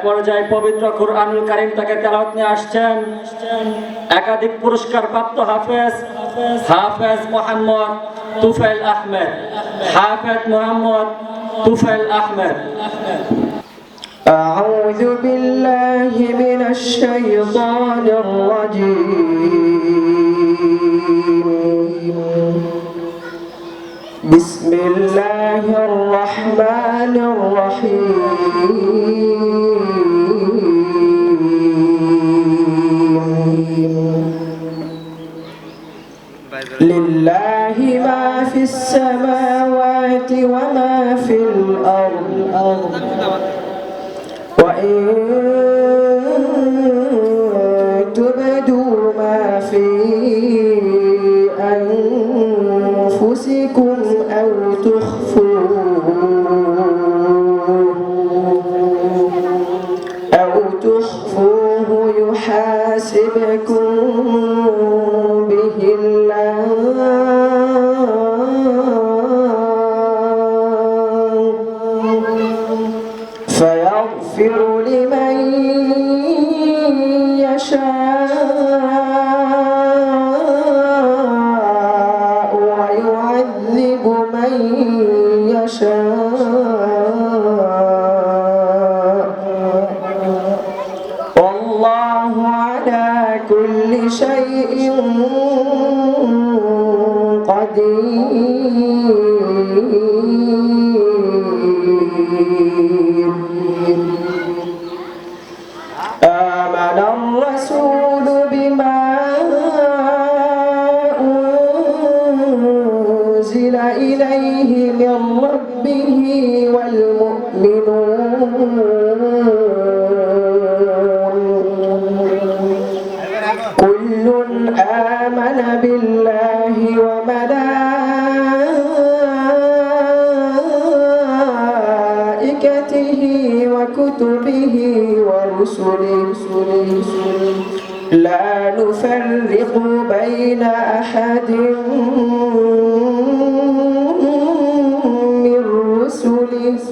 পর্যায়ে পবিত্র কুরআনুল কারীম থেকে তেলাওয়াত নিয়ে আসছেন একাধিক পুরস্কার প্রাপ্ত হাফেজ মোহাম্মদ তুফাইল আহমেদ। হাফেজ মোহাম্মদ তুফাইল আহমেদ। أعوذ بالله من الشيطان الرجيم. بسم الله الرحمن الرحيم. لله ما في السماوات وما في الأرض وإن تبدوا ما في أنفسكم أو تخفوه يحاسبكم به الله فيغفر لمن يشاء ويعذب من يشاء والله على كل شيء قدير. آمن الرسول بما أنزل إليه من ربه والمؤمنون كل آمن بالله وملائكته وكتبه ورسله لا نفرق بين أحد من رسله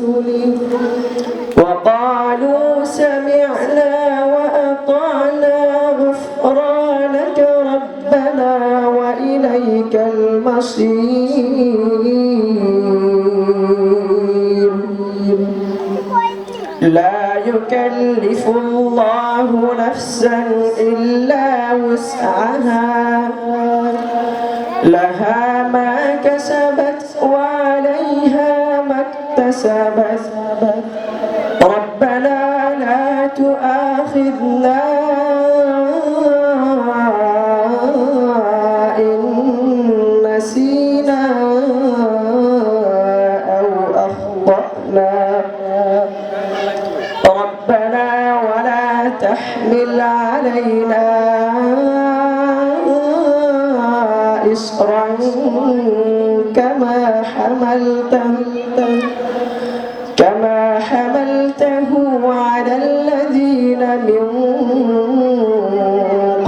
وقالوا سمعنا وأطعنا غفرانك ربنا وإليك المصير. لا يكلف الله نفسا إلا وسعها لها ما كسبت وعليها ما اكتسبت ربنا لا تؤاخذنا إن نسينا أو أخطأنا ربنا ولا تحمل علينا إصرا كما حملته على الذين من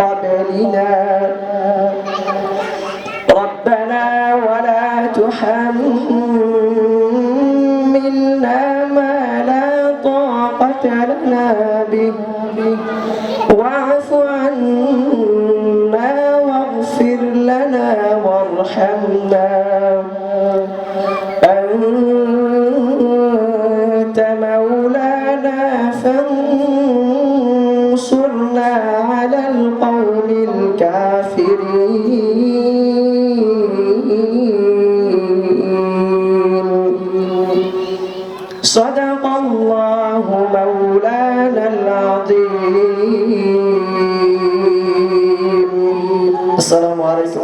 قبلنا ربنا ولا تحملنا ما لا طاقة لنا به واعف عنا واغفر لنا وارحمنا أنت مولانا فانصرنا على القوم الكافرين. صدق الله مولانا العظيم. السلام عليكم.